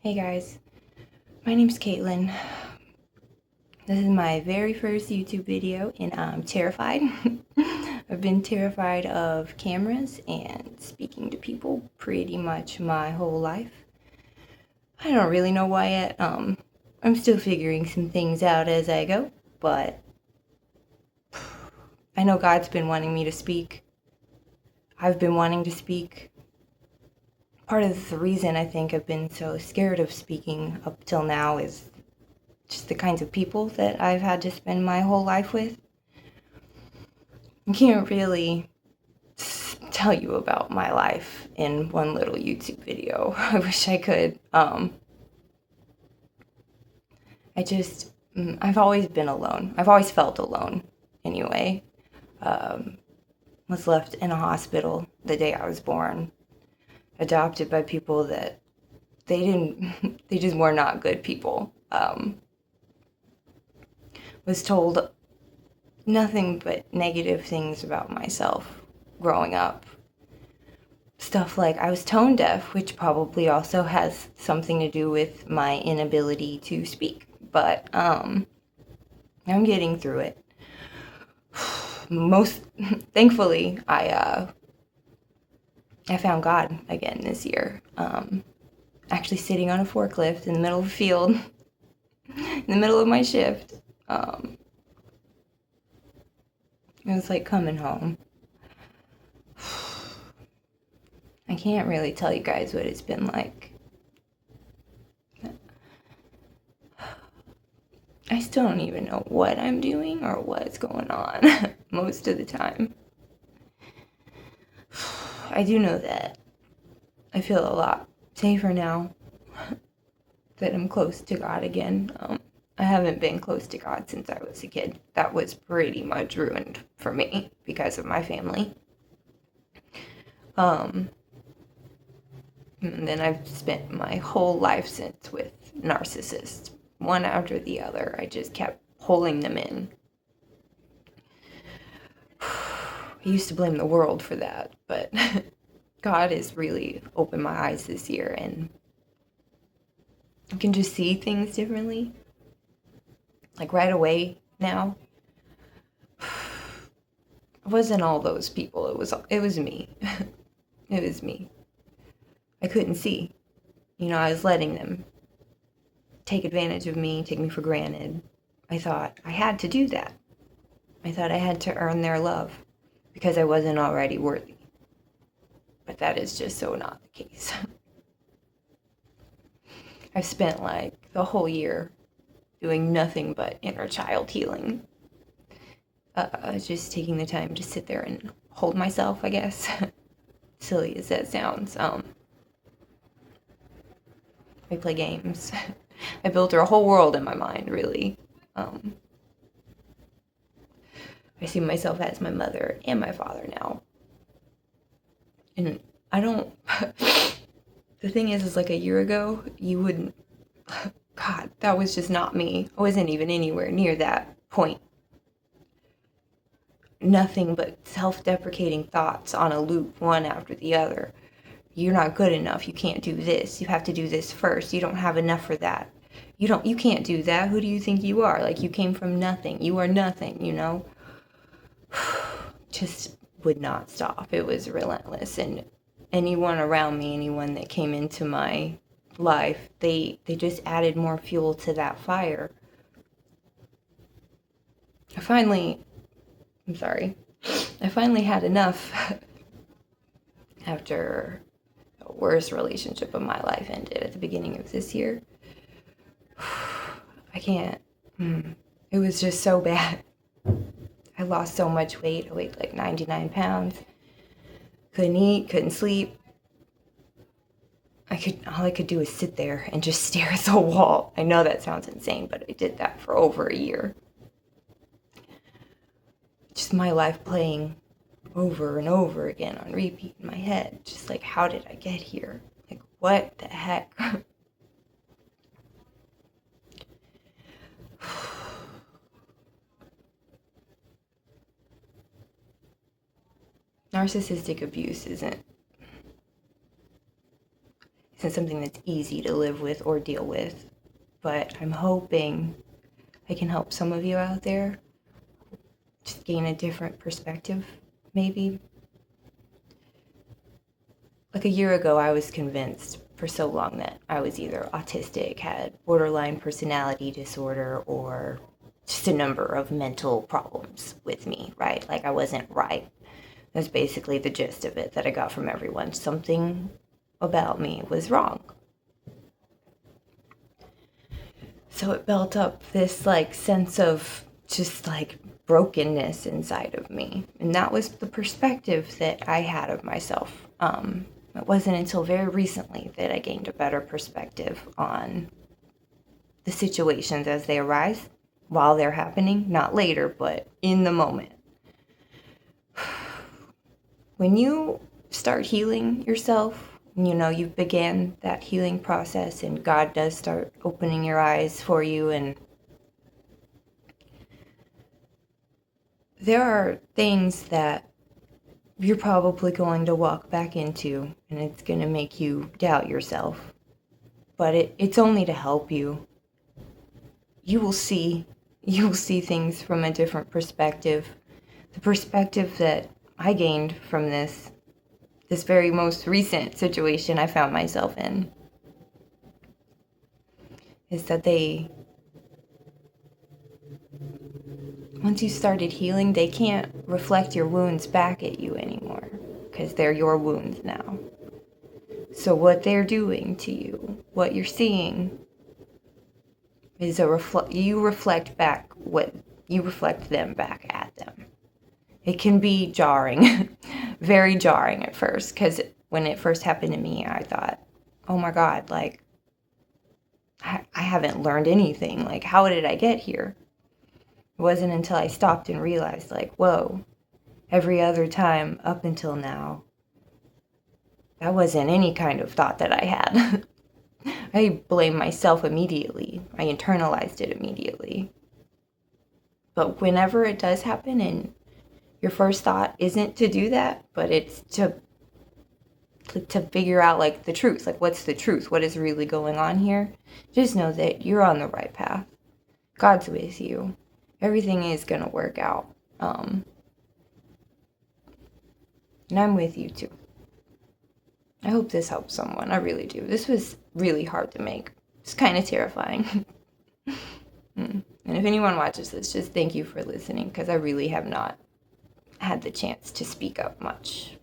Hey guys, my name's Caitlin. This is my very first YouTube video and I'm terrified. I've been terrified of cameras and speaking to people pretty much my whole life. I don't really know why yet. I'm still figuring some things out as I go, but I know God's been wanting me to speak. I've been wanting to speak. Part of the reason I think I've been so scared of speaking up till now is just the kinds of people that I've had to spend my whole life with. I can't really tell you about my life in one little YouTube video. I wish I could. I've always been alone. I've always felt alone, anyway. Was left in a hospital the day I was born. Adopted by people that they just were not good people. Was told nothing but negative things about myself growing up. Stuff like I was tone deaf, which probably also has something to do with my inability to speak. But I'm getting through it. Thankfully, I found God again this year. Actually sitting on a forklift in the middle of a field, in the middle of my shift. It was like coming home. I can't really tell you guys what it's been like. I still don't even know what I'm doing or what's going on most of the time. I do know that I feel a lot safer now that I'm close to God again. I haven't been close to God since I was a kid. That was pretty much ruined for me because of my family. And then I've spent my whole life since with narcissists, one after the other. I just kept pulling them in. I used to blame the world for that, but God has really opened my eyes this year and I can just see things differently. Like right away now. It wasn't all those people, it was me. It was me. I couldn't see. I was letting them take advantage of me, take me for granted. I thought I had to do that. I thought I had to earn their love because I wasn't already worthy. But that is just so not the case. I've spent like the whole year doing nothing but inner child healing. Just taking the time to sit there and hold myself, I guess. Silly as that sounds. I play games. I built a whole world in my mind, really. I see myself as my mother and my father now. And I don't... The thing is like a year ago, you wouldn't... God, that was just not me. I wasn't even anywhere near that point. Nothing but self-deprecating thoughts on a loop, one after the other. You're not good enough. You can't do this. You have to do this first. You don't have enough for that. You can't do that. Who do you think you are? Like, you came from nothing. You are nothing, Just would not stop. It was relentless. And anyone around me, anyone that came into my life, they just added more fuel to that fire. I finally had enough after the worst relationship of my life ended at the beginning of this year. I can't. It was just so bad. I lost so much weight. I weighed like 99 pounds. Couldn't eat, couldn't sleep. All I could do was sit there and just stare at the wall. I know that sounds insane, but I did that for over a year. Just my life playing over and over again on repeat in my head. Just like, how did I get here? Like, what the heck? Narcissistic abuse isn't isn't something that's easy to live with or deal with. But I'm hoping I can help some of you out there just gain a different perspective, maybe. Like a year ago, I was convinced for so long that I was either autistic, had borderline personality disorder, or just a number of mental problems with me, right? Like I wasn't right. That's basically the gist of it that I got from everyone. Something about me was wrong. So it built up this like sense of just like brokenness inside of me. And that was the perspective that I had of myself. It wasn't until very recently that I gained a better perspective on the situations as they arise while they're happening, not later, but in the moment. When you start healing yourself, you began that healing process and God does start opening your eyes for you, and there are things that you're probably going to walk back into and it's going to make you doubt yourself. But it's only to help you. You will see things from a different perspective. The perspective that I gained from this very most recent situation I found myself in is that once you started healing, they can't reflect your wounds back at you anymore because they're your wounds now. So what they're doing to you, what you're seeing, is you reflect them back at them. It can be jarring, very jarring at first, because when it first happened to me, I thought, oh my God, like, I haven't learned anything. Like, how did I get here? It wasn't until I stopped and realized, like, whoa, every other time up until now, that wasn't any kind of thought that I had. I blamed myself immediately. I internalized it immediately. But whenever it does happen and your first thought isn't to do that, but it's to figure out like the truth, like what's the truth, what is really going on here, just know that you're on the right path. God's with you. Everything is going to work out. And I'm with you too. I hope this helps someone. I really do. This was really hard to make. It's kind of terrifying. And if anyone watches this, just thank you for listening, because I really have not had the chance to speak up much.